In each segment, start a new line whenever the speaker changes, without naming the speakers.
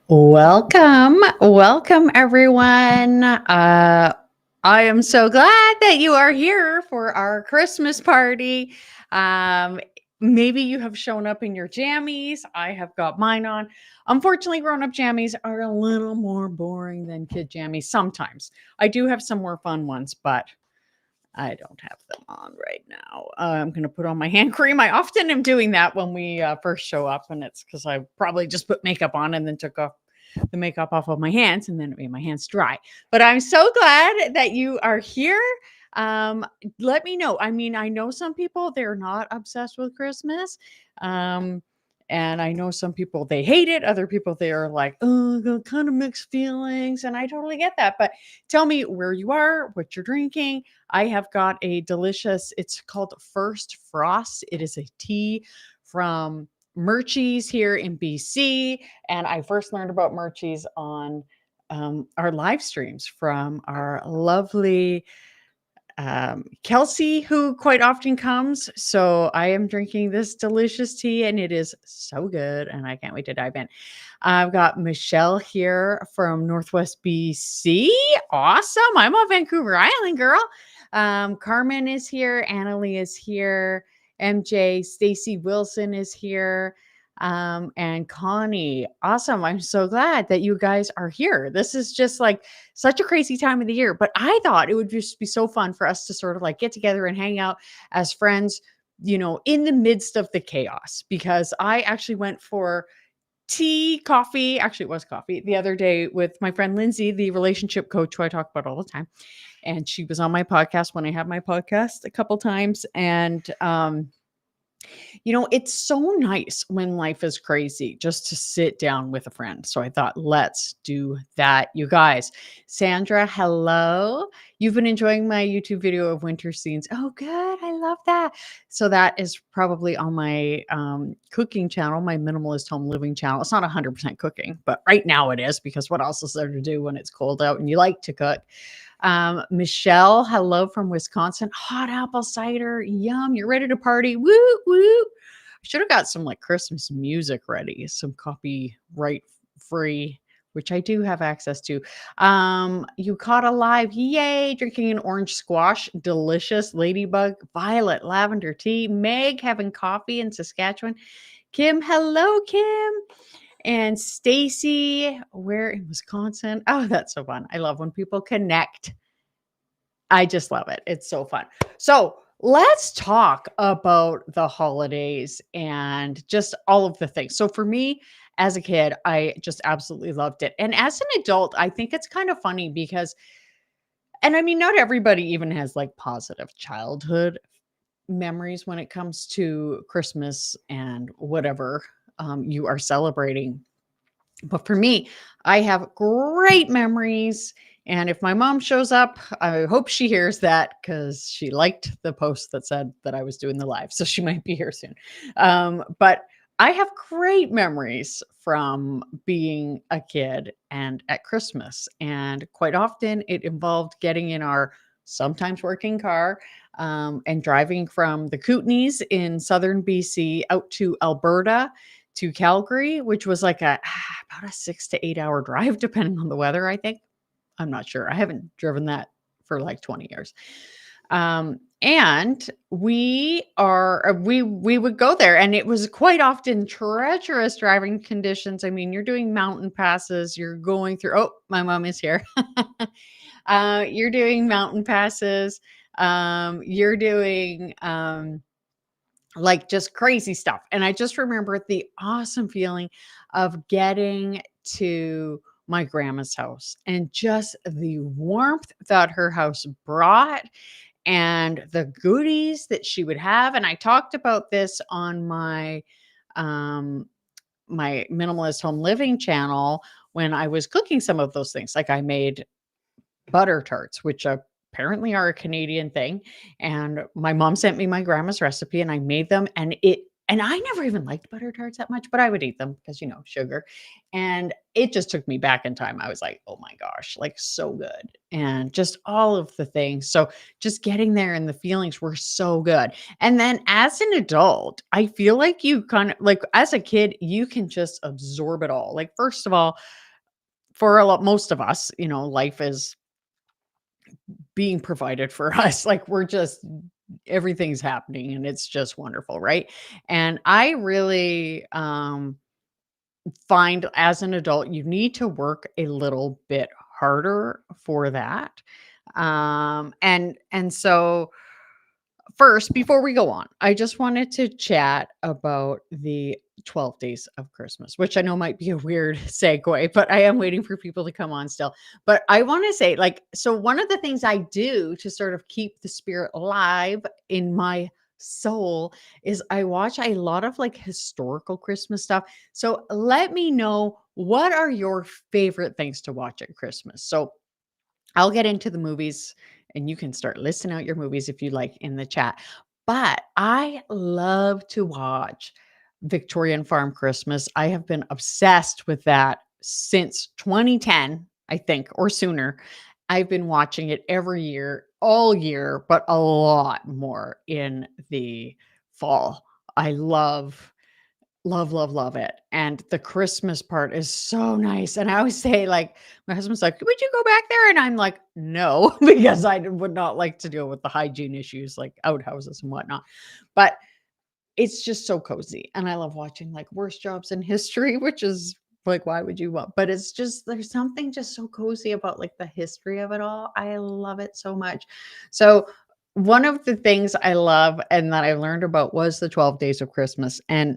Welcome everyone. I am so glad that you are here for our Christmas party. Um, Maybe you have shown up in your jammies. I have got mine on. Unfortunately, grown-up jammies are a little more boring than kid jammies sometimes. I do have some more fun ones, but I don't have them on right now. I'm going to put on my hand cream. I often am doing that when we first show up, and it's because I probably just put makeup on and then took off the makeup off of my hands, and then it made my hands dry. But I'm so glad that you are here. Um, Let me know. I mean, I know some people, they're not obsessed with Christmas. Um, and I know some people they hate it. Other people they are like, oh, kind of mixed feelings. And I totally get that. But tell me where you are, what you're drinking. I have got a delicious, it's called First Frost. It is a tea from Murchie's here in BC. And I first learned about Murchie's on our live streams from our lovely Kelsey, who quite often comes. So I am drinking this delicious tea and it is so good. And I can't wait to dive in. I've got Michelle here from Northwest BC. Awesome. I'm a Vancouver Island girl. Carmen is here. Annalie is here. MJ, Stacy Wilson is here. And Connie. Awesome. I'm so glad that you guys are here. This is just like such a crazy time of the year, but I thought it would just be so fun for us to sort of like get together and hang out as friends, in the midst of the chaos. Because I actually went for tea, coffee, actually, it was coffee the other day with my friend Lindsay, the relationship coach who I talk about all the time. And she was on my podcast when I had my podcast a couple times. And, it's so nice when life is crazy just to sit down with a friend. So I thought, let's do that, you guys. Sandra, hello. You've been enjoying my YouTube video of winter scenes. Oh, good. I love that. So that is probably on my cooking channel, my minimalist home living channel. It's not 100% cooking, but right now it is because what else is there to do when it's cold out and you like to cook? Michelle, hello from Wisconsin. Hot apple cider. Yum. You're ready to party. Woo, woo. I should have got some like Christmas music ready, some copyright free, which I do have access to. You caught alive. Yay. Drinking an orange squash. Delicious. Ladybug, violet, lavender tea. Meg having coffee in Saskatchewan. Kim, hello, Kim. And Stacy, where in Wisconsin? Oh, that's so fun. I love when people connect. I just love it. It's so fun. So let's talk about the holidays and just all of the things. So for me, as a kid, I just absolutely loved it. And as an adult, I think it's kind of funny because, and I mean, not everybody even has like positive childhood memories when it comes to Christmas and whatever you are celebrating. But for me, I have great memories. And if my mom shows up, I hope she hears that because she liked the post that said that I was doing the live. So she might be here soon. But I have great memories from being a kid and at Christmas. And quite often it involved getting in our sometimes working car and driving from the Kootenays in southern BC out to Alberta to Calgary, which was like about a 6 to 8 hour drive, depending on the weather, I think. I'm not sure. I haven't driven that for like 20 years. And we would go there and it was quite often treacherous driving conditions. I mean, you're doing mountain passes, you're going through, oh, my mom is here. You're doing mountain passes. You're doing, like just crazy stuff. And I just remember the awesome feeling of getting to my grandma's house and just the warmth that her house brought and the goodies that she would have. And I talked about this on um my minimalist home living channel when I was cooking some of those things. Like I made butter tarts, which apparently are a Canadian thing. And my mom sent me my grandma's recipe and I made them and it and I never even liked butter tarts that much, but I would eat them because, sugar. And it just took me back in time. I was like, oh my gosh, like so good. And just all of the things. So just getting there and the feelings were so good. And then as an adult, I feel like you kind of like as a kid, you can just absorb it all. Like, first of all, for a lot, most of us, life is being provided for us. Like, we're just everything's happening and it's just wonderful, right? And I really find as an adult you need to work a little bit harder for that. And so first, before we go on, I just wanted to chat about the 12 days of Christmas, which I know might be a weird segue, but I am waiting for people to come on still. But I want to say, like, so one of the things I do to sort of keep the spirit alive in my soul is I watch a lot of like historical Christmas stuff. So let me know, what are your favorite things to watch at Christmas? So I'll get into the movies and you can start listing out your movies if you like in the chat. But I love to watch Victorian Farm Christmas. I have been obsessed with that since 2010, I think, or sooner. I've been watching it every year, all year, but a lot more in the fall. I love, love, love it, and the Christmas part is so nice, and I always say, like, my husband's like, "Would you go back there?" And I'm like, "No," because would not like to deal with the hygiene issues, like outhouses and whatnot, but it's just so cozy, and I love watching, like, worst jobs in history, which is, like, why would you want, but it's just there's something just so cozy about, like, the history of it all. I love it so much. So, one of the things I love and that I learned about was the 12 Days of Christmas, and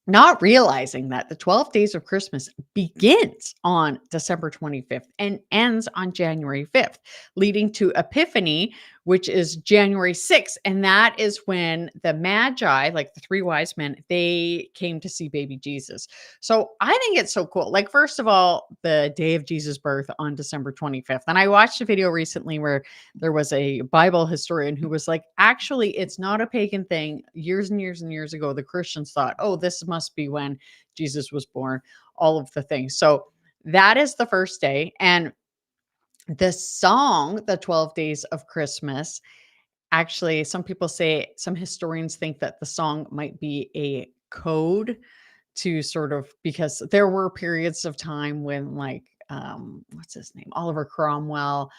not realizing that the 12 days of Christmas begins on December 25th and ends on January 5th, leading to Epiphany, which is January 6th. And that is when the Magi, like the three wise men, they came to see baby Jesus. So I think it's so cool. Like, first of all, the day of Jesus' birth on December 25th. And I watched a video recently where there was a Bible historian who was like, actually, it's not a pagan thing. Years and years and years ago, the Christians thought, oh, this must be when Jesus was born, all of the things. So that is the first day. And the song, The 12 Days of Christmas, actually, some people say, some historians think that the song might be a code to sort of, because there were periods of time when, like, what's his name? Oliver Cromwell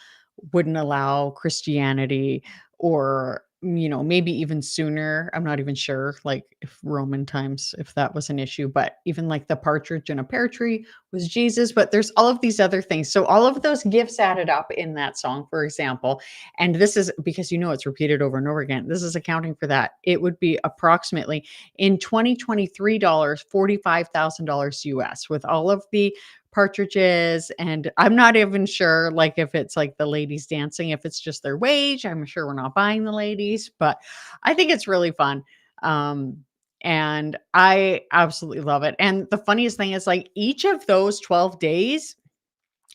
wouldn't allow Christianity, or, maybe even sooner. I'm not even sure, like, if Roman times, if that was an issue, but even like the partridge in a pear tree was Jesus, but there's all of these other things. So all of those gifts added up in that song, for example, and this is because, it's repeated over and over again. This is accounting for that. It would be approximately in 2023 dollars, $45,000 US, with all of the partridges. And I'm not even sure, like, if it's like the ladies dancing, if it's just their wage. I'm sure we're not buying the ladies, but I think it's really fun. Um, and I absolutely love it. And the funniest thing is, like, each of those 12 days,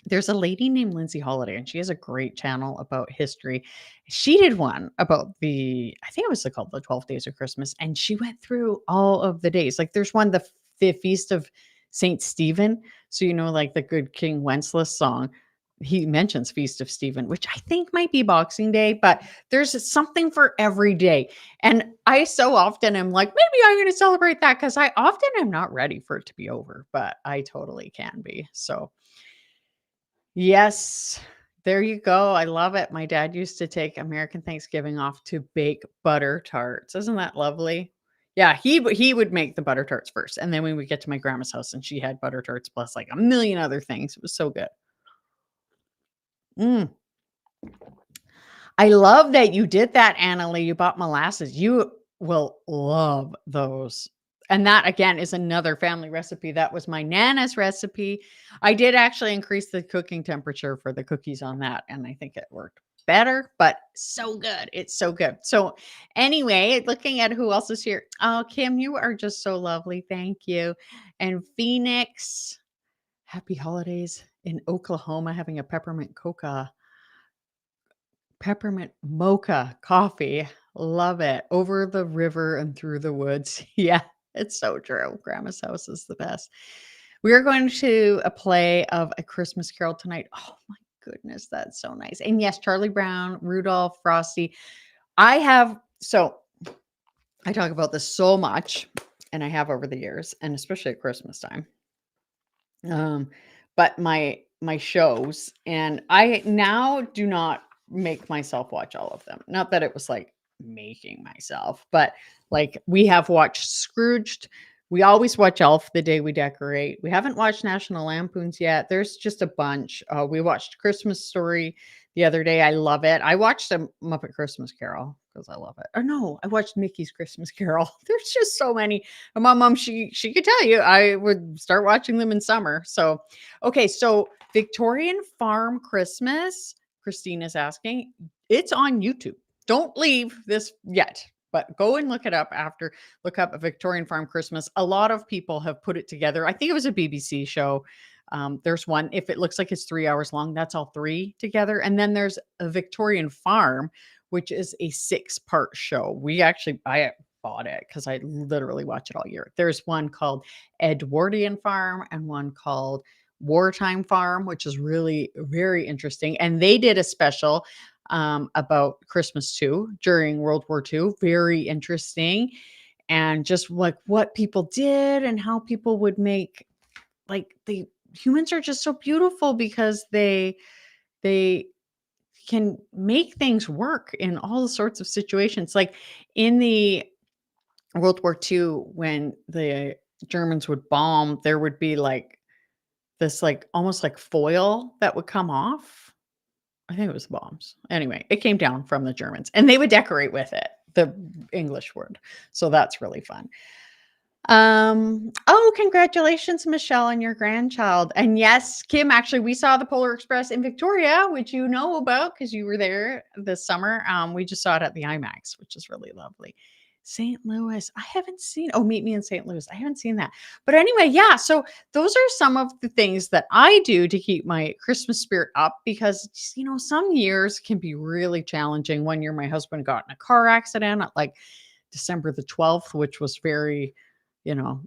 there's a lady named Lindsay Holiday, and she has a great channel about history. She did one about I think it was called the 12 Days of Christmas, and she went through all of the days. Like, there's one, the Feast of Saint Stephen. So, like the Good King Wenceslas song, he mentions Feast of Stephen, which I think might be Boxing Day, but there's something for every day. And I so often am like, maybe I'm going to celebrate that, because I often am not ready for it to be over, but I totally can be. So, yes, there you go. I love it. My dad used to take American Thanksgiving off to bake butter tarts. Isn't that lovely? Yeah, he would make the butter tarts first, and then when we get to my grandma's house and she had butter tarts plus like a million other things. It was so good. Mm. I love that you did that, Annalie. You bought molasses. You will love those. And that, again, is another family recipe. That was my Nana's recipe. I did actually increase the cooking temperature for the cookies on that, and I think it worked better, but so good. It's so good. So, anyway, looking at who else is here. Oh, Kim, you are just so lovely. Thank you. And Phoenix, happy holidays in Oklahoma, having a peppermint mocha coffee. Love it. Over the river and through the woods. Yeah, it's so true. Grandma's house is the best. We are going to a play of A Christmas Carol tonight. Oh my goodness, that's so nice. And yes, Charlie Brown, Rudolph, Frosty. I talk about this so much, and I have over the years, and especially at Christmas time. Um, but my shows, and I now do not make myself watch all of them. Not that it was like making myself, but like we have watched Scrooged. We always watch Elf the day we decorate. We haven't watched National Lampoons yet. There's just a bunch. We watched Christmas Story the other day. I love it. I watched a Muppet Christmas Carol because I love it. Or no, I watched Mickey's Christmas Carol. There's just so many. And my mom, she could tell you I would start watching them in summer. So, okay, so Victorian Farm Christmas, Christina's asking, it's on YouTube. Don't leave this yet, but go and look it up after. Look up a Victorian Farm Christmas. A lot of people have put it together. I think it was a BBC show. There's one, if it looks like it's 3 hours long, that's all three together. And then there's a Victorian Farm, which is a 6-part show. I bought it because I literally watch it all year. There's one called Edwardian Farm and one called Wartime Farm, which is really very interesting. And they did a special about Christmas too during World War II. Very interesting. And just like what people did and how people would make, like, the humans are just so beautiful because they can make things work in all sorts of situations. Like in the World War II, when the Germans would bomb, there would be like this, like almost like foil that would come off. I think it was bombs. Anyway, it came down from the Germans and they would decorate with it, the English word. So that's really fun. Oh, congratulations, Michelle, on your grandchild. And yes, Kim, actually, we saw the Polar Express in Victoria, which you know about because you were there this summer. We just saw it at the IMAX, which is really lovely. St. Louis, I haven't seen. Oh, Meet Me in St. Louis. I haven't seen that. But anyway, yeah. So those are some of the things that I do to keep my Christmas spirit up because, some years can be really challenging. One year, my husband got in a car accident at like December the 12th, which was very, you know,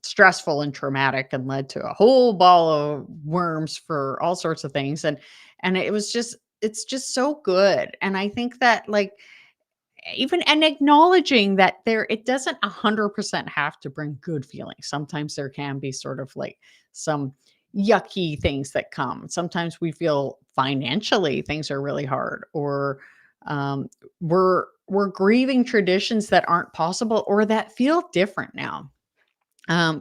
stressful and traumatic and led to a whole ball of worms for all sorts of things. And it's just so good. And I think that, like, even and acknowledging that it doesn't 100% have to bring good feelings. Sometimes there can be sort of like some yucky things that come. Sometimes we feel financially things are really hard, or um, we're grieving traditions that aren't possible or that feel different now.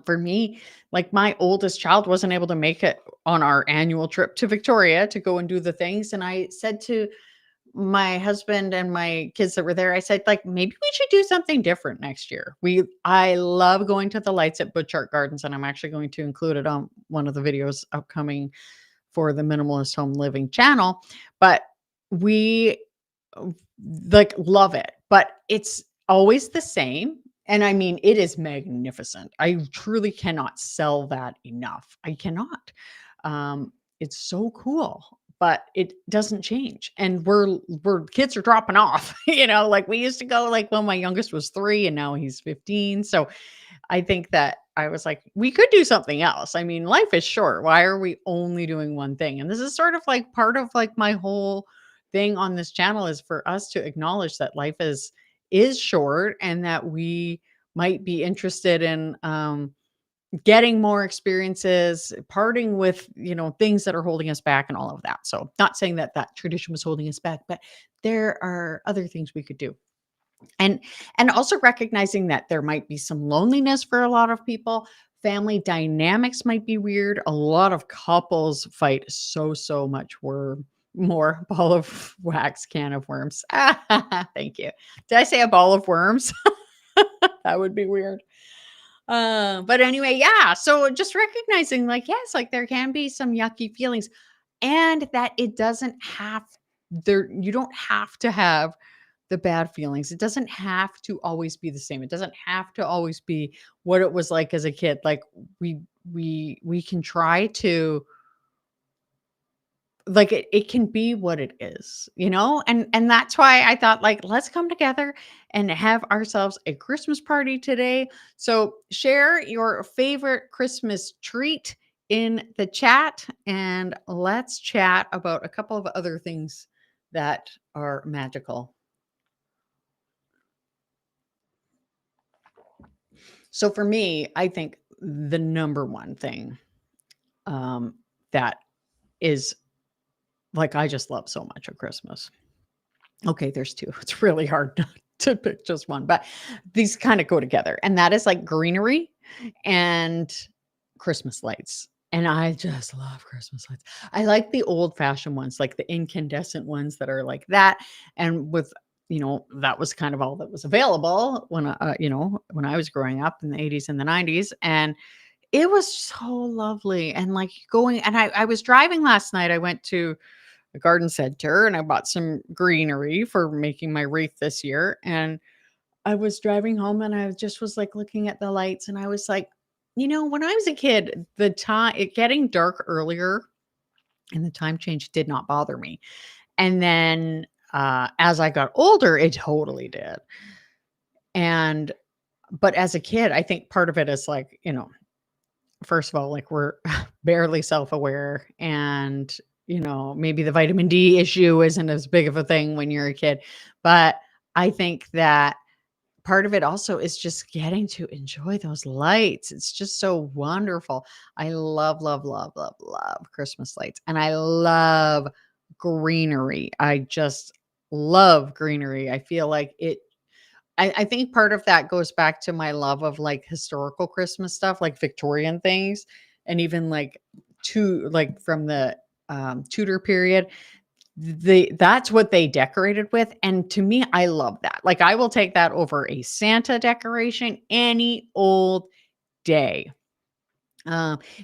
For me, like my oldest child wasn't able to make it on our annual trip to Victoria to go and do the things. And I said to my husband and my kids that were there, I said, like, maybe we should do something different next year. I love going to the lights at Butchart Gardens, and I'm actually going to include it on one of the videos upcoming for the Minimalist Home Living channel. But we like love it, but it's always the same. And I mean, it is magnificent. I truly cannot sell that enough. I cannot. It's so cool, but it doesn't change. And we're kids are dropping off, like we used to go like when my youngest was 3 and now he's 15. So I think that I was like, we could do something else. I mean, life is short. Why are we only doing one thing? And this is sort of like part of like my whole thing on this channel is for us to acknowledge that life is short and that we might be interested in getting more experiences, parting with, things that are holding us back and all of that. So not saying that that tradition was holding us back, but there are other things we could do. And also recognizing that there might be some loneliness for a lot of people. Family dynamics might be weird. A lot of couples fight so much more ball of wax can of worms. Thank you. Did I say a ball of worms? That would be weird. But anyway, yeah. So just recognizing, like, yes, like there can be some yucky feelings, and that it doesn't have there. You don't have to have the bad feelings. It doesn't have to always be the same. It doesn't have to always be what it was like as a kid. Like we can try to like it can be what it is, and that's why I thought, like, let's come together and have ourselves a Christmas party today. So share your favorite Christmas treat in the chat, and let's chat about a couple of other things that are magical. So for me, I think the number one thing um, that is, like, I just love so much of Christmas. Okay, there's 2. It's really hard to pick just one, but these kinda go together, and that is, like, greenery and Christmas lights, and I just love Christmas lights. I like the old-fashioned ones, like the incandescent ones that are like that, and that was kind of all that was available when I was growing up in the '80s and the '90s, and it was so lovely, and, like, going and I was driving last night. I went to a garden center and I bought some greenery for making my wreath this year, and I was driving home and I just was, like, looking at the lights, and I was like, when I was a kid, the time it getting dark earlier and the time change did not bother me, and then, as I got older, it totally did, and but as a kid, I think part of it is, like, first of all, like, we're barely self-aware, and, maybe the vitamin D issue isn't as big of a thing when you're a kid, but I think that part of it also is just getting to enjoy those lights. It's just so wonderful. I love, love, love, love, love Christmas lights, and I love greenery. I just love greenery. I feel like I think part of that goes back to my love of, like, historical Christmas stuff, like Victorian things, and even, from the, Tudor period. That's what they decorated with, and to me, I love that. Like, I will take that over a Santa decoration any old day.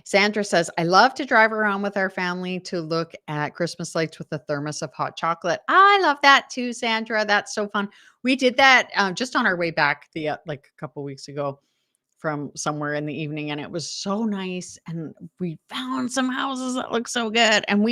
Sandra says, I love to drive around with our family to look at Christmas lights with a thermos of hot chocolate. I love that too, Sandra. That's so fun. We did that just on our way back like a couple weeks ago from somewhere in the evening, and it was so nice. And we found some houses that look so good. And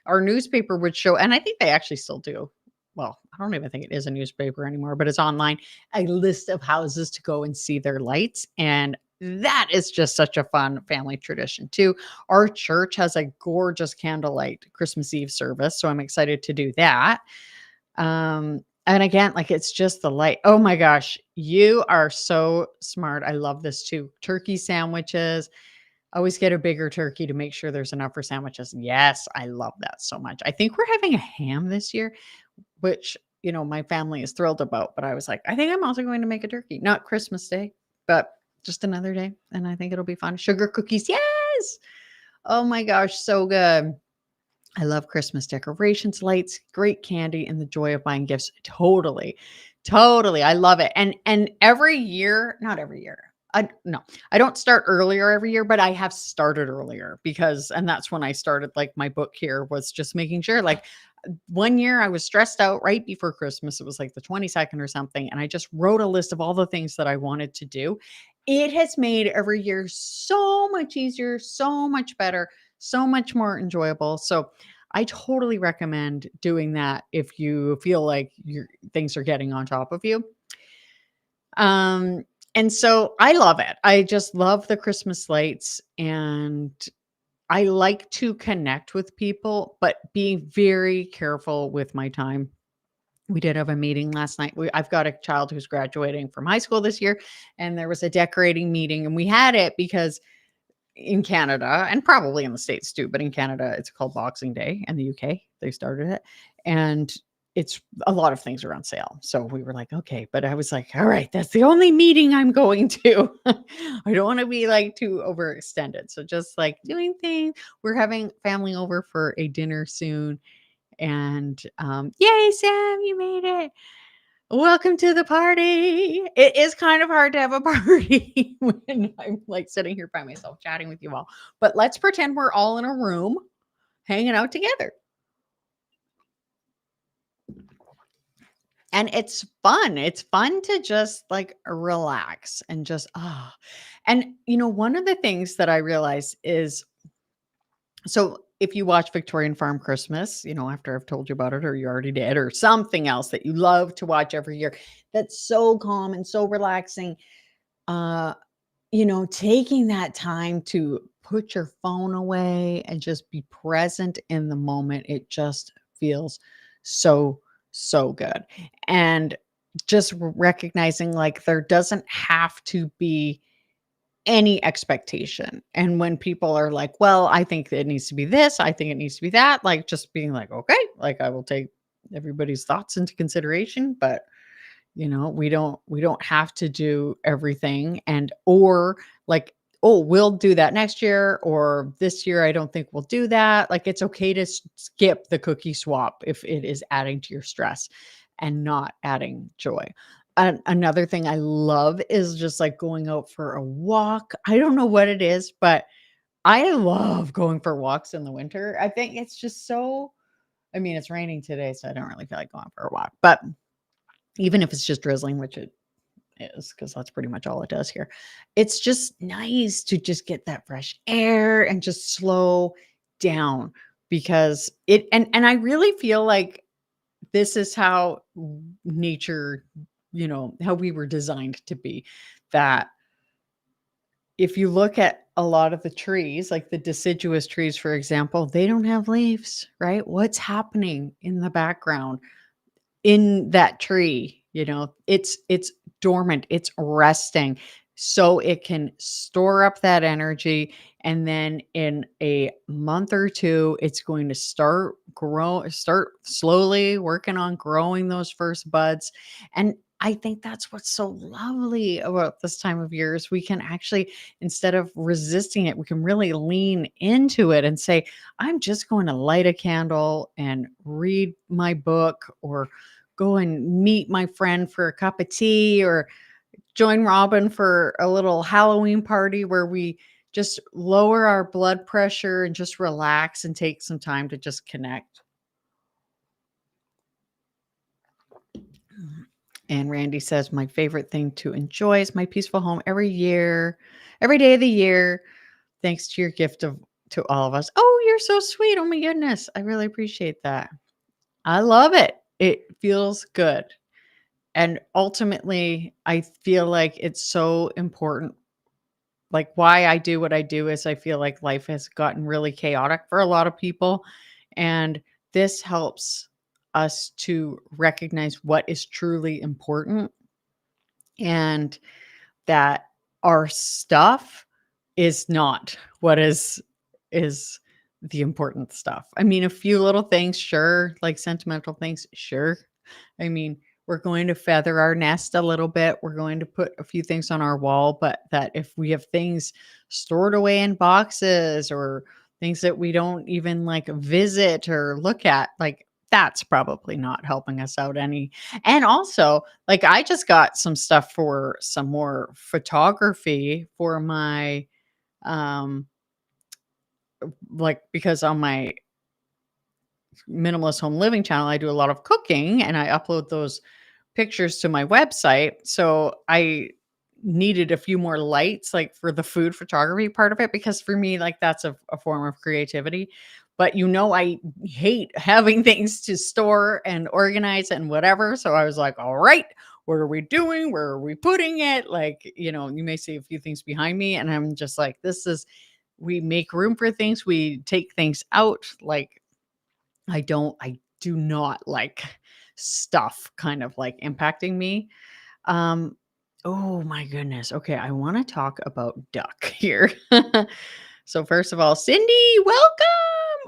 our newspaper would show, and I think they actually still do. Well, I don't even think it is a newspaper anymore, but it's online, a list of houses to go and see their lights. And that is just such a fun family tradition too. Our church has a gorgeous candlelight Christmas Eve service, so I'm excited to do that. And again, like, it's just the light. Oh my gosh, you are so smart. I love this too. Turkey sandwiches. Always get a bigger turkey to make sure there's enough for sandwiches. Yes, I love that so much. I think we're having a ham this year, which, my family is thrilled about, but I was like, I think I'm also going to make a turkey, not Christmas Day, but just another day, and I think it'll be fun. Sugar cookies, yes! Oh my gosh, so good. I love Christmas decorations, lights, great candy, and the joy of buying gifts. Totally. Totally. I love it. And every year, not every year. No, I don't start earlier every year, but I have started earlier and that's when I started, like, my book here was just making sure, like, one year I was stressed out right before Christmas. It was like the 22nd or something. And I just wrote a list of all the things that I wanted to do. It has made every year so much easier, so much better, so much more enjoyable. So I totally recommend doing that if you feel like things are getting on top of you. Um, and so I love it. I just love the Christmas lights, and I like to connect with people, but be very careful with my time. We did have a meeting last night. I've got a child who's graduating from high school this year, and there was a decorating meeting, and we had it because in Canada, and probably in the States too, but in Canada, it's called Boxing Day. In the UK, they started it. And it's a lot of things are on sale. So we were like, okay. But I was like, all right, that's the only meeting I'm going to. I don't want to be, like, too overextended. So just, like, doing things. We're having family over for a dinner soon. And yay, Sam, you made it. Welcome to the party. It is kind of hard to have a party when I'm, like, sitting here by myself chatting with you all. But let's pretend we're all in a room hanging out together. And it's fun. It's fun to just, like, relax and just and one of the things that I realized is, so if you watch Victorian Farm Christmas, after I've told you about it, or you already did, or something else that you love to watch every year, that's so calm and so relaxing. Uh, taking that time to put your phone away and just be present in the moment, it just feels so, so good. And just recognizing like there doesn't have to be any expectation. And when people are like, well, I think it needs to be this, I think it needs to be that, like just being like, okay, like I will take everybody's thoughts into consideration, but we don't have to do everything, and or like, oh, we'll do that next year, or this year I don't think we'll do that. Like it's okay to skip the cookie swap if it is adding to your stress and not adding joy. Another thing I love is just like going out for a walk. I don't know what it is, but I love going for walks in the winter. I think it's just so, I mean, it's raining today, so I don't really feel like going for a walk, but even if it's just drizzling, which it is, because that's pretty much all it does here. It's just nice to just get that fresh air and just slow down, because and I really feel like this is how nature, how we were designed to be. That if you look at a lot of the trees, like the deciduous trees, for example, they don't have leaves, right? What's happening in the background? In that tree, it's dormant, it's resting, so it can store up that energy, and then in a month or two it's going to start slowly working on growing those first buds. And I think that's what's so lovely about this time of year is we can actually, instead of resisting it, we can really lean into it and say, I'm just going to light a candle and read my book, or go and meet my friend for a cup of tea, or join Robin for a little Halloween party where we just lower our blood pressure and just relax and take some time to just connect. And Randy says, my favorite thing to enjoy is my peaceful home every year, every day of the year. Thanks to your gift to all of us. Oh, you're so sweet. Oh my goodness. I really appreciate that. I love it. It feels good. And ultimately, I feel like it's so important. Like why I do what I do is I feel like life has gotten really chaotic for a lot of people. And this helps us to recognize what is truly important, and that our stuff is not what is the important stuff. I mean, a few little things, sure, like sentimental things, sure. I mean, we're going to feather our nest a little bit. We're going to put a few things on our wall, but that if we have things stored away in boxes, or things that we don't even like visit or look at, like that's probably not helping us out any. And also, like I just got some stuff for some more photography for my um like, because on my Minimalist Home Living channel, I do a lot of cooking and I upload those pictures to my website. So I needed a few more lights, like for the food photography part of it, because for me, like that's a form of creativity. But I hate having things to store and organize and whatever. So I was like, all right, what are we doing? Where are we putting it? Like, you may see a few things behind me, and I'm just like, we make room for things, we take things out. Like, I do not like stuff kind of like impacting me. Um, oh my goodness. Okay, I want to talk about duck here. So first of all, Cindy, welcome.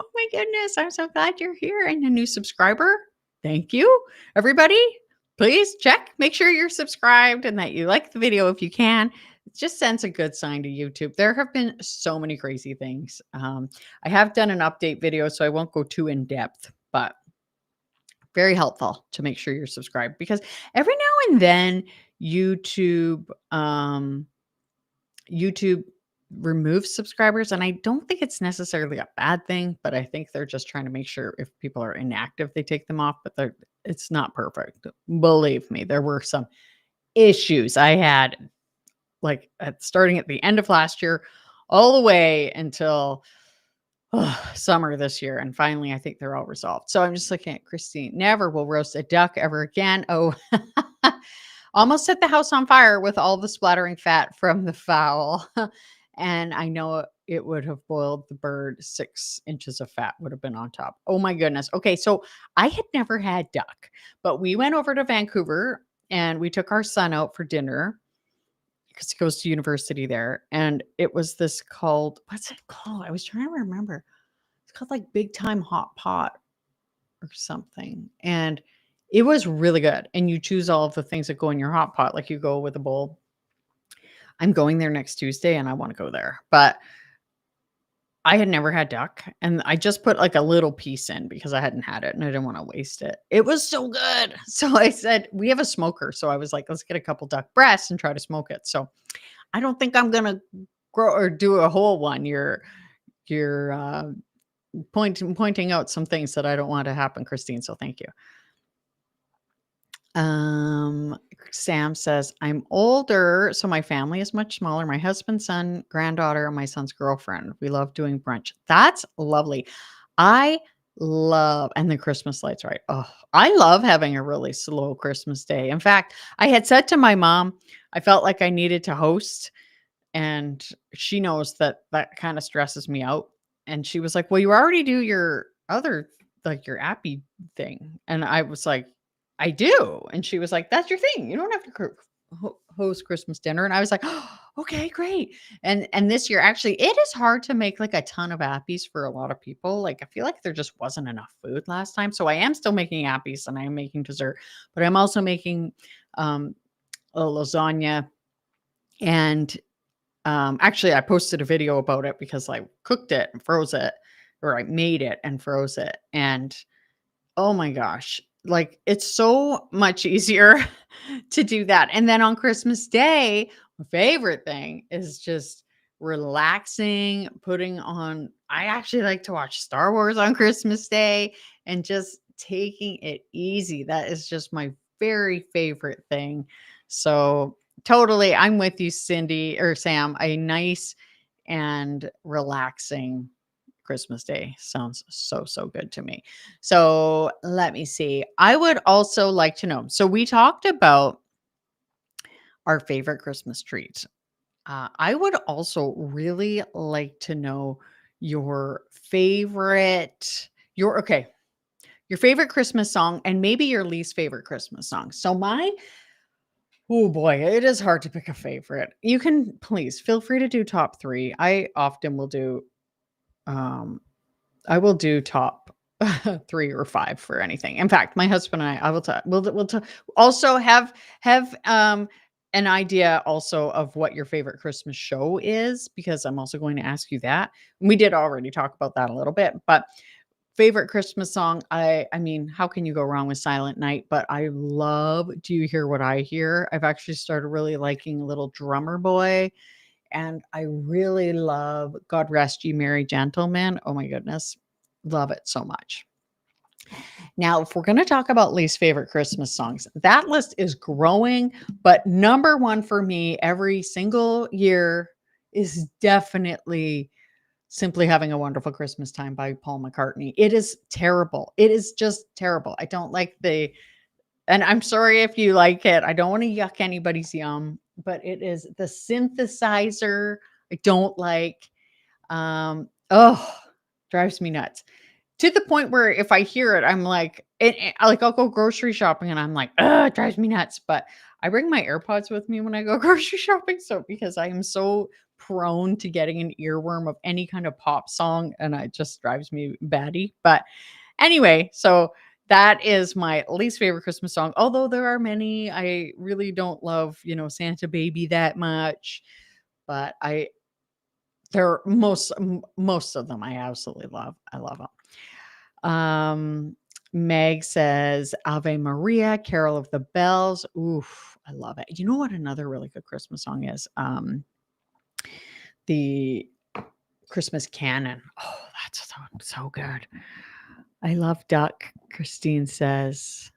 Oh my goodness, I'm so glad you're here, and a new subscriber. Thank you. Everybody, please make sure you're subscribed and that you like the video if you can. It just sends a good sign to YouTube. There have been so many crazy things. I have done an update video, so I won't go too in depth, but very helpful to make sure you're subscribed, because every now and then YouTube YouTube removes subscribers, and I don't think it's necessarily a bad thing, but I think they're just trying to make sure if people are inactive, they take them off, but it's not perfect. Believe me, there were some issues I had, like starting at the end of last year all the way until summer this year. And finally, I think they're all resolved. So I'm just looking at Christine. Never will roast a duck ever again. Oh, almost set the house on fire with all the splattering fat from the fowl. And I know it would have boiled the bird. 6 inches of fat would have been on top. Oh my goodness. Okay. So I had never had duck, but we went over to Vancouver and we took our son out for dinner because he goes to university there. And it was this called, what's it called? I was trying to remember. It's called like Big Time Hot Pot or something. And it was really good. And you choose all of the things that go in your hot pot. Like you go with a bowl. I'm going there next Tuesday and I want to go there. But I had never had duck and I just put like a little piece in because I hadn't had it and I didn't want to waste it. It was so good. So I said, we have a smoker. So I was like, let's get a couple duck breasts and try to smoke it. So I don't think I'm going to grow or do a whole one. You're pointing out some things that I don't want to happen, Christine. So thank you. Sam says, I'm older, so my family is much smaller. My husband, son, granddaughter, and my son's girlfriend. We love doing brunch. That's lovely. I love, and the Christmas lights, right? Oh, I love having a really slow Christmas day. In fact, I had said to my mom, I felt like I needed to host, and she knows that that kind of stresses me out. And she was like, well, you already do your other, like your appy thing. And I was like, I do. And she was like, that's your thing. You don't have to host Christmas dinner. And I was like, oh, okay, great. And this year, actually, it is hard to make like a ton of appies for a lot of people. Like, I feel like there just wasn't enough food last time. So I am still making appies and I am making dessert, but I'm also making a lasagna. And actually, I posted a video about it because I cooked it and froze it, or I made it and froze it. And oh my gosh, like it's so much easier to do that. And then on Christmas Day, my favorite thing is just relaxing, putting on, I actually like to watch Star Wars on Christmas Day and just taking it easy. That is just my very favorite thing. So totally, I'm with you, Cindy or Sam. A nice and relaxing Christmas Day sounds so, so good to me. So let me see. I would also like to know. So we talked about our favorite Christmas treats. I would also really like to know your favorite, your favorite Christmas song and maybe your least favorite Christmas song. So oh boy, it is hard to pick a favorite. You can please feel free to do top 3. I often will do I will do top 3 or 5 for anything. In fact, my husband and I will talk. We'll also have an idea also of what your favorite Christmas show is because I'm also going to ask you that. We did already talk about that a little bit, but favorite Christmas song. I mean, how can you go wrong with Silent Night? But I love Do You Hear What I Hear? I've actually started really liking Little Drummer Boy. And I really love God Rest You Merry Gentlemen. Oh my goodness. Love it so much. Now, if we're going to talk about least favorite Christmas songs, that list is growing, but number one for me every single year is definitely Simply Having a Wonderful Christmas Time by Paul McCartney. It is terrible. It is just terrible. I don't like and I'm sorry if you like it. I don't want to yuck anybody's yum, but it is the synthesizer I don't like. Drives me nuts. To the point where if I hear it, I'm like, like I'll go grocery shopping and I'm like, it drives me nuts. But I bring my AirPods with me when I go grocery shopping. So because I am so prone to getting an earworm of any kind of pop song and it just drives me batty. But anyway, so that is my least favorite Christmas song. Although there are many, I really don't love, Santa Baby that much. But most of them I absolutely love. I love them. Meg says Ave Maria, Carol of the Bells. Oof, I love it. You know what another really good Christmas song is? The Christmas Canon. Oh, that's so good. I love Duck. Christine says,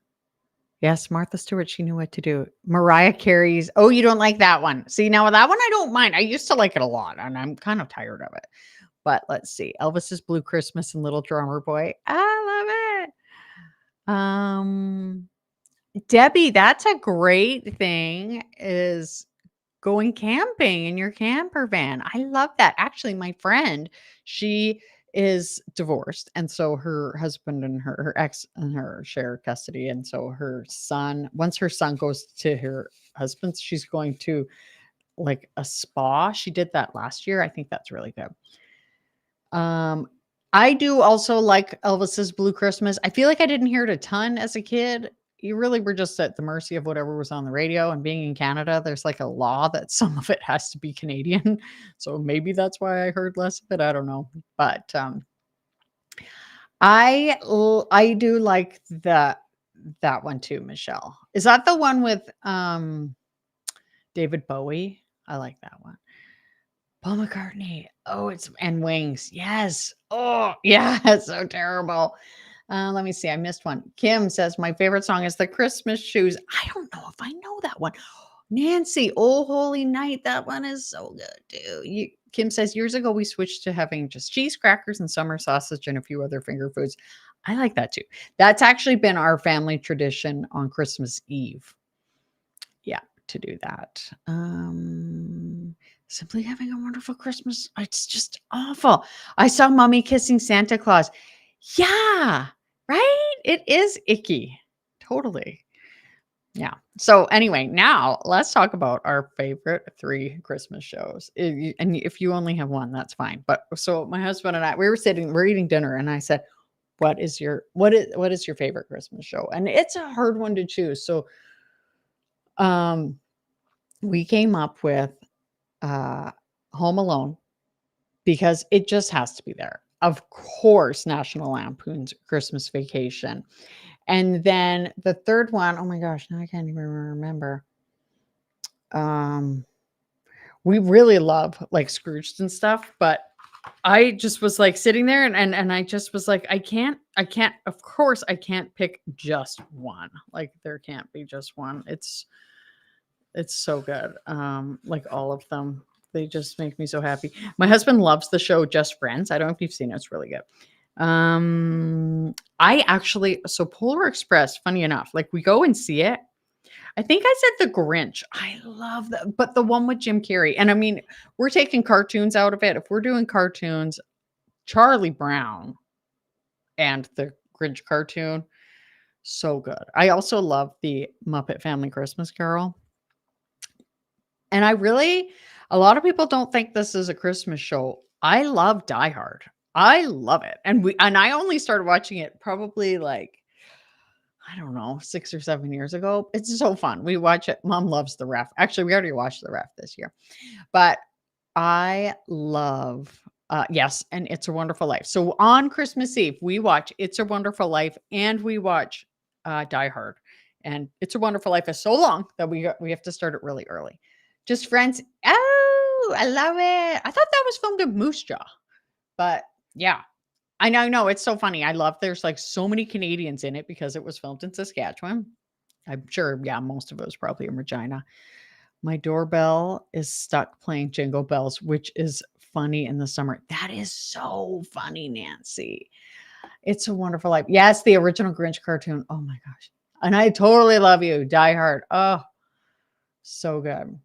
yes, Martha Stewart, she knew what to do. Mariah Carey's, you don't like that one. See, now that one I don't mind. I used to like it a lot, and I'm kind of tired of it. But let's see. Elvis's Blue Christmas and Little Drummer Boy. I love it. Debbie, that's a great thing is going camping in your camper van. I love that. Actually, my friend, she is divorced. And so her husband and her ex and her share custody. And so her son, once her son goes to her husband's, she's going to like a spa. She did that last year. I think that's really good. Um, I do also like Elvis's Blue Christmas. I feel like I didn't hear it a ton as a kid. You really were just at the mercy of whatever was on the radio. And being in Canada, there's like a law that some of it has to be Canadian. So maybe that's why I heard less of it. I don't know. But I do like that one too, Michelle. Is that the one with David Bowie? I like that one. Paul McCartney. Oh, it's and Wings. Yes. Oh, yeah. It's so terrible. Let me see. I missed one. Kim says my favorite song is the Christmas Shoes. I don't know if I know that one. Nancy, Oh Holy Night. That one is so good too. Kim says years ago we switched to having just cheese, crackers, and summer sausage and a few other finger foods. I like that too. That's actually been our family tradition on Christmas Eve. Yeah, to do that. Simply having a wonderful Christmas. It's just awful. I saw Mommy kissing Santa Claus. Yeah, right? It is icky. Totally. Yeah. So anyway, now let's talk about our favorite 3 Christmas shows. And if you only have one, that's fine. But so my husband and I, we're eating dinner, and I said, what is your favorite Christmas show? And it's a hard one to choose. So we came up with Home Alone because it just has to be there. Of course, National Lampoon's Christmas Vacation. And then the third one, oh my gosh, now I can't even remember. We really love like Scrooged and stuff, but I just was like sitting there and I just was like, I can't, of course I can't pick just one. Like there can't be just one. It's so good. Like all of them. They just make me so happy. My husband loves the show Just Friends. I don't know if you've seen it. It's really good. I actually, so Polar Express, funny enough, like we go and see it. I think I said The Grinch. I love that, but the one with Jim Carrey. And I mean, we're taking cartoons out of it. If we're doing cartoons, Charlie Brown and the Grinch cartoon, so good. I also love the Muppet Family Christmas Carol. And a lot of people don't think this is a Christmas show. I love Die Hard. I love it. And I only started watching it probably like, I don't know, 6 or 7 years ago. It's so fun. We watch it. Mom loves The Ref. Actually, we already watched The Ref this year. But I love yes, and It's a Wonderful Life. So on Christmas Eve, we watch It's a Wonderful Life and we watch Die Hard. And It's a Wonderful Life is so long that we have to start it really early. Just Friends. Oh, I love it. I thought that was filmed in Moose Jaw. But yeah, I know. It's so funny. I love there's like so many Canadians in it because it was filmed in Saskatchewan. I'm sure, yeah, most of it was probably in Regina. My doorbell is stuck playing Jingle Bells, which is funny in the summer. That is so funny, Nancy. It's a Wonderful Life. Yes, the original Grinch cartoon. Oh my gosh. And I totally love you. Die Hard. Oh, so good.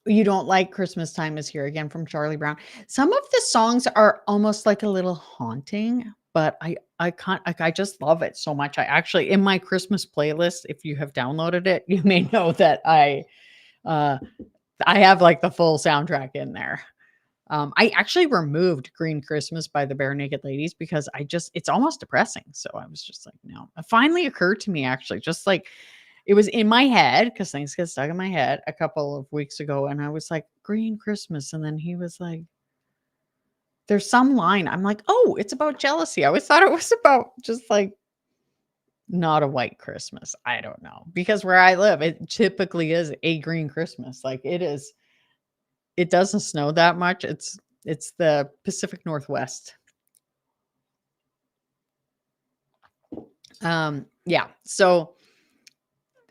You don't like Christmas Time is Here Again from Charlie Brown. Some of the songs are almost like a little haunting, but I can't I just love it so much. I actually in my Christmas playlist, if you have downloaded it, you may know that uh I have like the full soundtrack in there. I actually removed Green Christmas by the Bare Naked Ladies because it's almost depressing. So I was just like, no. It finally occurred to me actually, just like it was in my head because things get stuck in my head a couple of weeks ago. And I was like, Green Christmas. And then he was like, there's some line. I'm like, oh, it's about jealousy. I always thought it was about just like not a white Christmas. I don't know. Because where I live, it typically is a green Christmas. Like it is, it doesn't snow that much. It's the Pacific Northwest. Yeah. So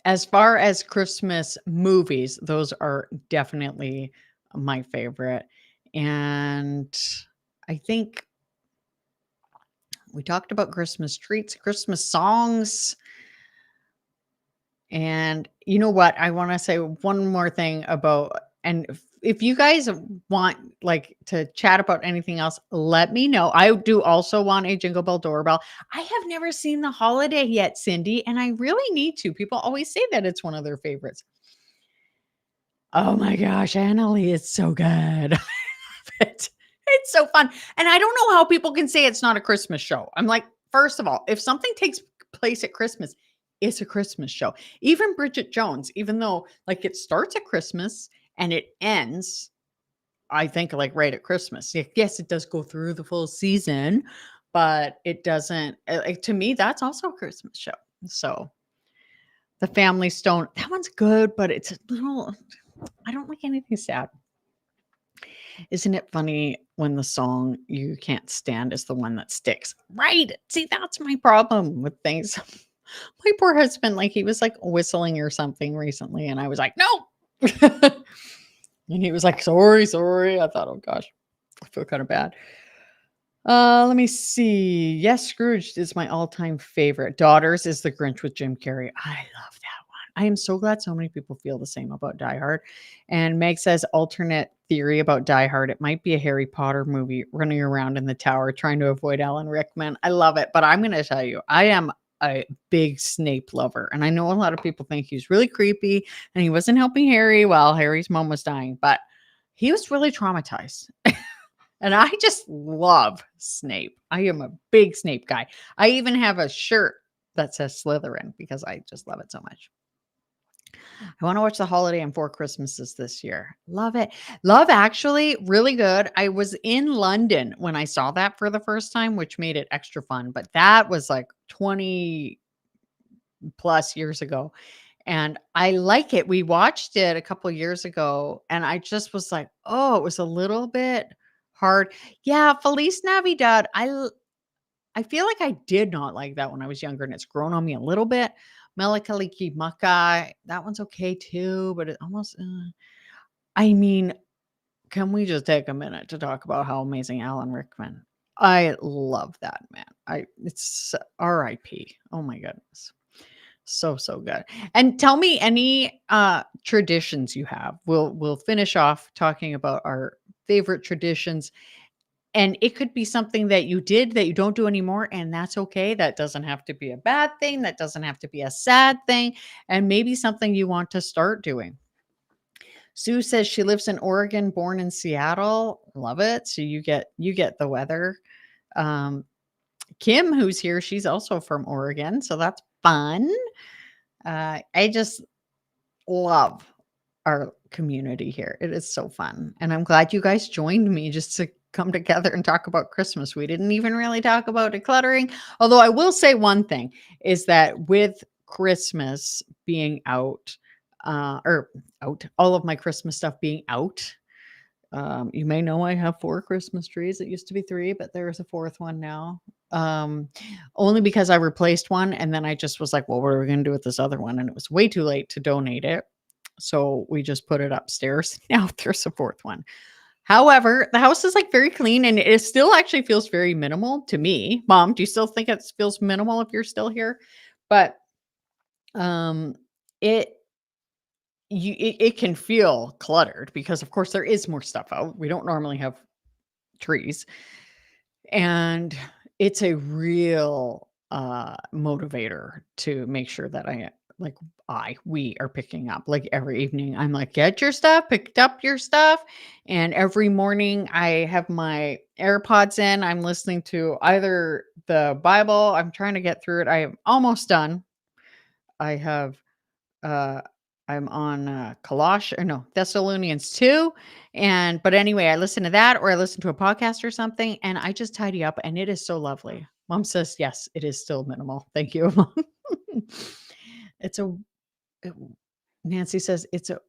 as far as Christmas movies, those are definitely my favorite. And I think we talked about Christmas treats, Christmas songs. And you know what? I want to say one more thing about, and if you guys want like to chat about anything else, let me know. I do also want a Jingle Bell doorbell. I have never seen the holiday yet, Cindy, and I really need to. People always say that it's one of their favorites. Oh my gosh, Annalie, it's so good. It. It's so fun. And I don't know how people can say it's not a Christmas show. I'm like, first of all, if something takes place at Christmas, it's a Christmas show. Even Bridget Jones, even though like it starts at Christmas and it ends, I think like right at Christmas. Yes, it does go through the full season, but it doesn't like to me, that's also a Christmas show. So the Family Stone, that one's good, but it's a little I don't like anything sad. Isn't it funny when the song you can't stand is the one that sticks? Right. See, that's my problem with things. My poor husband, like he was like whistling or something recently, and I was like, no. And he was like, sorry, sorry. I thought, oh gosh, I feel kind of bad. Let me see. Yes, Scrooge is my all-time favorite. Daughters is The Grinch with Jim Carrey. I love that one. I am so glad so many people feel the same about Die Hard. And Meg says alternate theory about Die Hard. It might be a Harry Potter movie running around in the tower trying to avoid Alan Rickman. I love it, but I'm going to tell you, I am a big Snape lover. And I know a lot of people think he's really creepy and he wasn't helping Harry while Harry's mom was dying, but he was really traumatized. And I just love Snape. I am a big Snape guy. I even have a shirt that says Slytherin because I just love it so much. I want to watch The Holiday and Four Christmases this year. Love it. Love Actually, really good. I was in London when I saw that for the first time, which made it extra fun. But that was like 20 plus years ago. And I like it. We watched it a couple years ago, and I just was like, oh, it was a little bit hard. Yeah, Feliz Navidad. I feel like I did not like that when I was younger, and it's grown on me a little bit. Melakaliki Maka, that one's okay too, but it almost. I mean, can we just take a minute to talk about how amazing Alan Rickman? I love that man. It's R.I.P. Oh my goodness. So, so good. And tell me any traditions you have. We'll finish off talking about our favorite traditions. And it could be something that you did that you don't do anymore, and that's okay. That doesn't have to be a bad thing. That doesn't have to be a sad thing. And maybe something you want to start doing. Sue says she lives in Oregon, born in Seattle. Love it. So you get the weather. Um, Kim, who's here, she's also from Oregon, so that's fun. I just love our community here. It is so fun. And I'm glad you guys joined me just to come together and talk about Christmas. We didn't even really talk about decluttering. Although I will say one thing is that with Christmas being out, all of my Christmas stuff being out. You may know I have 4 Christmas trees. It used to be 3, but there is a 4th one now. Um, Only because I replaced one and then I just was like, well, what are we going to do with this other one? And it was way too late to donate it. So we just put it upstairs. Now there's a 4th one. However, the house is like very clean and it still actually feels very minimal to me. Mom, do you still think it feels minimal if you're still here? But um it it can feel cluttered because of course there is more stuff out. We don't normally have trees. And it's a real motivator to make sure that we are picking up like every evening. I'm like, get your stuff, picked up your stuff. And every morning I have my AirPods in. I'm listening to either the Bible. I'm trying to get through it. I am almost done. I have uh I'm on Thessalonians 2. But anyway, I listen to that or I listen to a podcast or something and I just tidy up and it is so lovely. Mom says, yes, it is still minimal. Thank you, Mom. It's a it- Nancy says it's a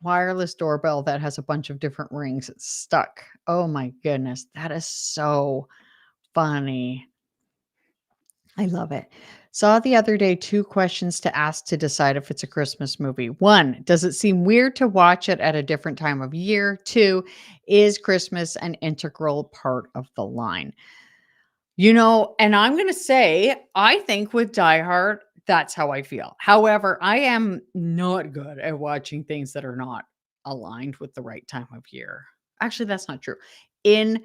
wireless doorbell that has a bunch of different rings. It's stuck. Oh my goodness. That is so funny. I love it. Saw the other day 2 questions to ask to decide if it's a Christmas movie. 1, does it seem weird to watch it at a different time of year? 2, is Christmas an integral part of the line? And I'm gonna say, I think with Die Hard, that's how I feel. However, I am not good at watching things that are not aligned with the right time of year. Actually, that's not true. In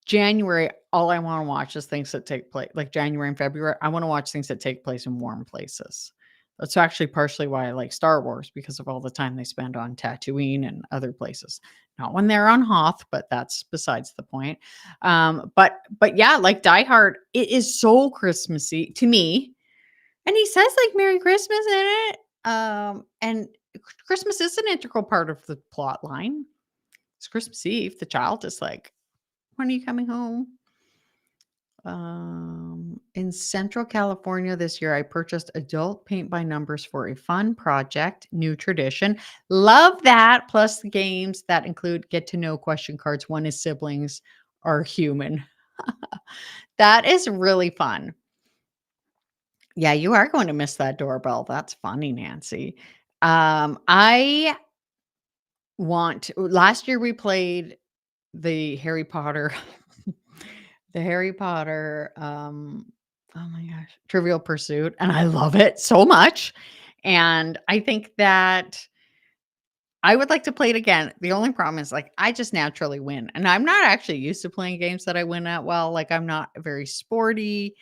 January, all I wanna watch is things that take place like January and February, I wanna watch things that take place in warm places. That's actually partially why I like Star Wars because of all the time they spend on Tatooine and other places. Not when they're on Hoth, but that's besides the point. But yeah, like Die Hard, it is so Christmassy to me. And he says like Merry Christmas in it. And Christmas is an integral part of the plot line. It's Christmas Eve. The child is like, when are you coming home? In Central California this year, I purchased adult paint by numbers for a fun project, new tradition. Love that. Plus the games that include get to know question cards. One is siblings are human. That is really fun. Yeah, you are going to miss that doorbell. That's funny, Nancy. I last year we played the Harry Potter the Harry Potter, oh my gosh, Trivial Pursuit, and I love it so much, and I think that I would like to play it again. The only problem is, like, I just naturally win, and I'm not actually used to playing games that I win at well, like, I'm not very sporty,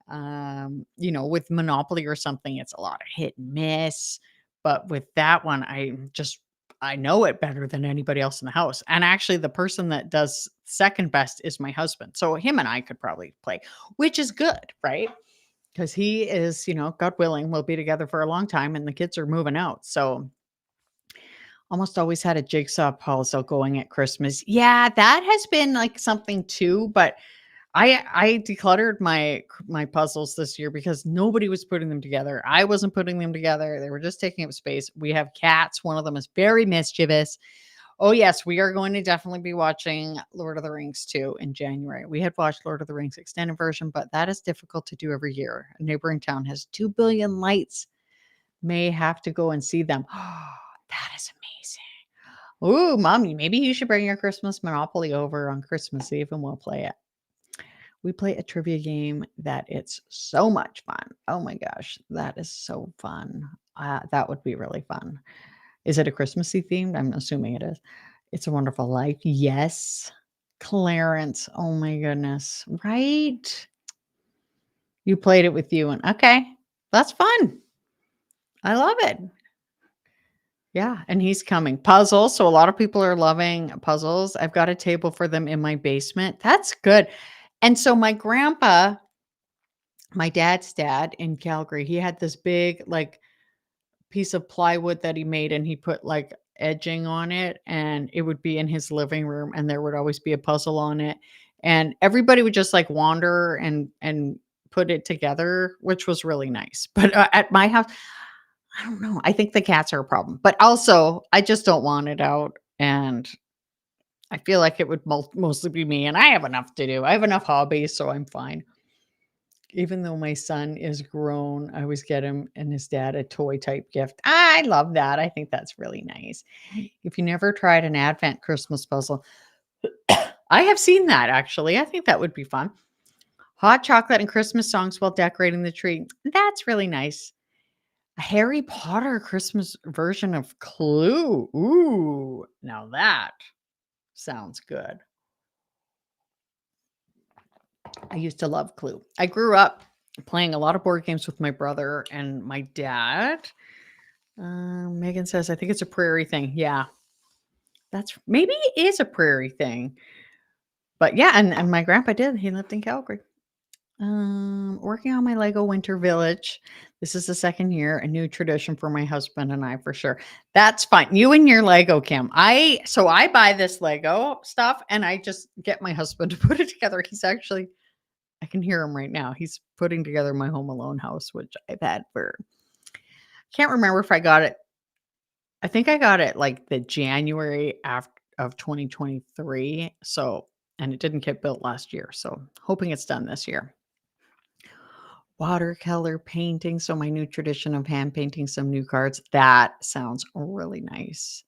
with Monopoly or something, it's a lot of hit and miss, but with that one, I know it better than anybody else in the house, and actually the person that does second best is my husband, so him and I could probably play, which is good, right? Because he is, God willing, we'll be together for a long time, and the kids are moving out, so almost always had a jigsaw puzzle going at Christmas. Yeah, that has been, like, something too, but I decluttered my puzzles this year because nobody was putting them together. I wasn't putting them together. They were just taking up space. We have cats. One of them is very mischievous. Oh yes, we are going to definitely be watching Lord of the Rings too in January. We had watched Lord of the Rings extended version, but that is difficult to do every year. A neighboring town has 2 billion lights. May have to go and see them. That is amazing. Ooh, mommy, maybe you should bring your Christmas Monopoly over on Christmas Eve and we'll play it. We play a trivia game that it's so much fun. Oh my gosh, that is so fun. That would be really fun. Is it a Christmassy themed? I'm assuming it is. It's a Wonderful Life. Yes. Clarence. Oh my goodness. Right? You played it with you and okay. That's fun. I love it. Yeah, and he's coming. Puzzles. So a lot of people are loving puzzles. I've got a table for them in my basement. That's good. And so my dad's dad in Calgary, he had this big, like, piece of plywood that he made, and he put, like, edging on it, and it would be in his living room, and there would always be a puzzle on it, and everybody would just, like, wander and put it together, which was really nice. But, at my house, I don't know, I think the cats are a problem, but also, I just don't want it out, and I feel like it would mostly be me, and I have enough to do. I have enough hobbies, so I'm fine. Even though my son is grown, I always get him and his dad a toy type gift. I love that. I think that's really nice. If you never tried an Advent Christmas puzzle, I have seen that actually. I think that would be fun. Hot chocolate and Christmas songs while decorating the tree. That's really nice. A Harry Potter Christmas version of Clue. Ooh, now that sounds good. I used to love Clue. I grew up playing a lot of board games with my brother and my dad. Megan says, I think it's a prairie thing. Yeah, that's maybe it is a prairie thing. But yeah, and my grandpa did. He lived in Calgary. Working on my Lego Winter Village. This is the second year, a new tradition for my husband and I for sure. That's fine. You and your Lego, Kim. I buy this Lego stuff and I just get my husband to put it together. I can hear him right now. He's putting together my Home Alone house, which I've had for can't remember if I got it. I think I got it like the January after of 2023. So, and it didn't get built last year. So, hoping it's done this year. watercolor painting. So my new tradition of hand painting some new cards, that sounds really nice.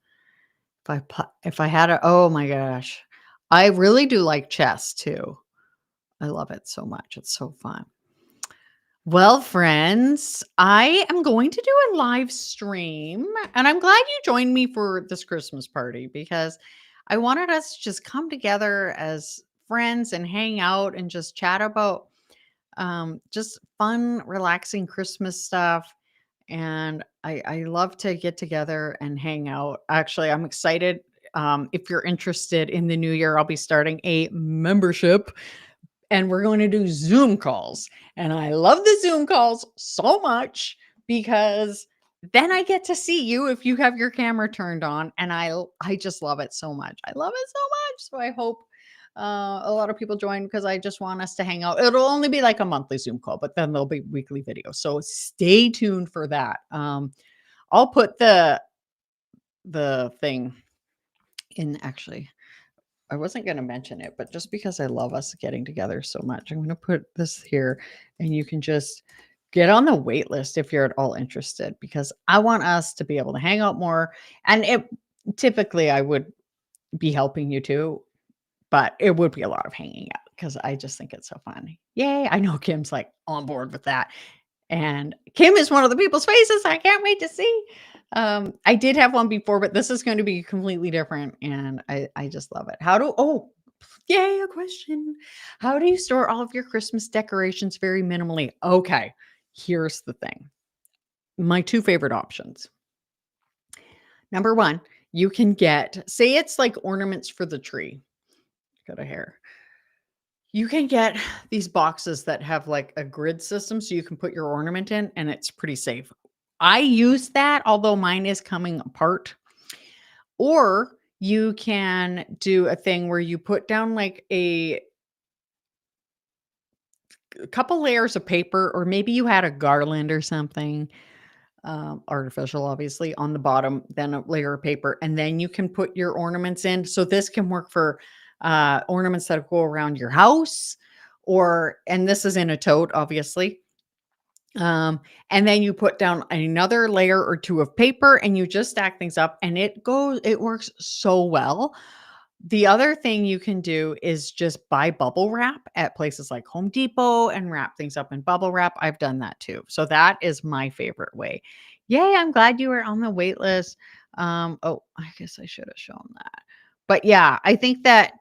If I had a oh my gosh. I really do like chess too. I love it so much. It's so fun. Well, friends, I am going to do a live stream, and I'm glad you joined me for this Christmas party because I wanted us to just come together as friends and hang out and just chat about just fun, relaxing Christmas stuff. And I love to get together and hang out. Actually, I'm excited. If you're interested in the new year, I'll be starting a membership and we're going to do Zoom calls. And I love the Zoom calls so much because then I get to see you if you have your camera turned on, and I just love it so much. I love it so much. So I hope a lot of people join because I just want us to hang out. It'll only be like a monthly Zoom call, but then there'll be weekly videos. So stay tuned for that. I'll put the thing in actually. I wasn't going to mention it, but just because I love us getting together so much, I'm going to put this here and you can just get on the wait list if you're at all interested because I want us to be able to hang out more. And it typically I would be helping you too, but it would be a lot of hanging out because I just think it's so fun. Yay. I know Kim's like on board with that. And Kim is one of the people's faces I can't wait to see. I did have one before, but this is going to be completely different, and I just love it. Yay, a question. How do you store all of your Christmas decorations very minimally? Okay, here's the thing. My two favorite options. Number one, you can say it's like ornaments for the tree. Got a hair. You can get these boxes that have like a grid system so you can put your ornament in and it's pretty safe. I use that, although mine is coming apart. Or you can do a thing where you put down like a couple layers of paper, or maybe you had a garland or something, artificial, obviously, on the bottom, then a layer of paper, and then you can put your ornaments in. So this can work for ornaments that go around your house, and this is in a tote, obviously. And then you put down another layer or two of paper and you just stack things up and it works so well. The other thing you can do is just buy bubble wrap at places like Home Depot and wrap things up in bubble wrap. I've done that too. So that is my favorite way. Yay, I'm glad you were on the wait list. Oh, I guess I should have shown that. But yeah, I think that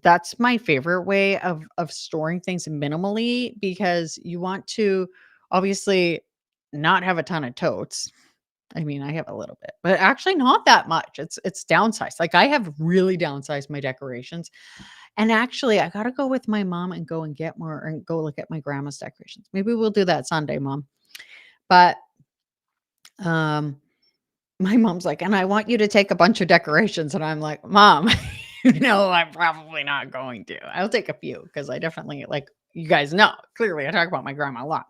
that's my favorite way of storing things minimally because you want to obviously not have a ton of totes. I mean, I have a little bit, but actually not that much. It's downsized. Like I have really downsized my decorations. And actually, I got to go with my mom and go and get more and go look at my grandma's decorations. Maybe we'll do that Sunday, Mom. But um my mom's like, "And I want you to take a bunch of decorations." And I'm like, "Mom, no, I'm probably not going to. I'll take a few because I definitely like you guys know. Clearly, I talk about my grandma a lot.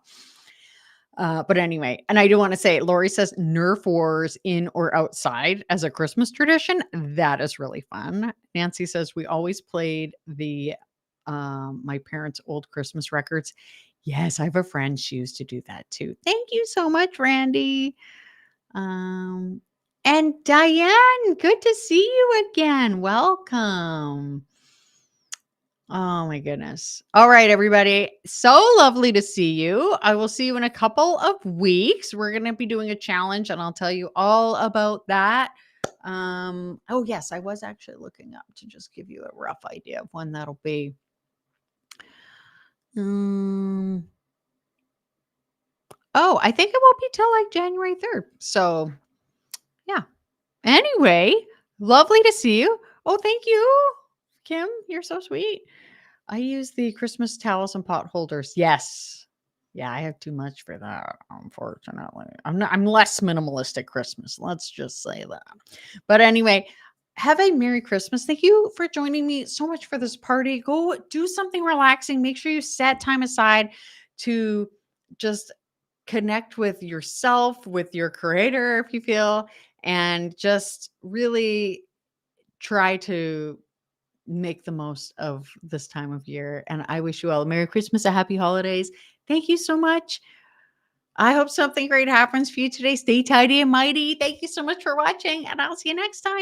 But anyway, and I do want to say, Lori says Nerf wars in or outside as a Christmas tradition. That is really fun. Nancy says we always played my parents' old Christmas records. Yes, I have a friend. She used to do that too. Thank you so much, Randy. Um, and Diane, good to see you again. Welcome. Oh my goodness. All right, everybody. So lovely to see you. I will see you in a couple of weeks. We're going to be doing a challenge and I'll tell you all about that. Oh yes, I was actually looking up to just give you a rough idea of when that'll be. Oh, I think it won't be till like January 3rd. So, yeah. Anyway, lovely to see you. Oh, thank you, Kim. You're so sweet. I use the Christmas towels and pot holders. Yes. Yeah, I have too much for that, unfortunately. I'm less minimalist at Christmas. Let's just say that. But anyway, have a Merry Christmas. Thank you for joining me so much for this party. Go do something relaxing. Make sure you set time aside to just connect with yourself, with your creator, if you feel, and just really try to make the most of this time of year. And I wish you all a Merry Christmas, a happy holidays. Thank you so much. I hope something great happens for you today. Stay tidy and mighty. Thank you so much for watching, and I'll see you next time.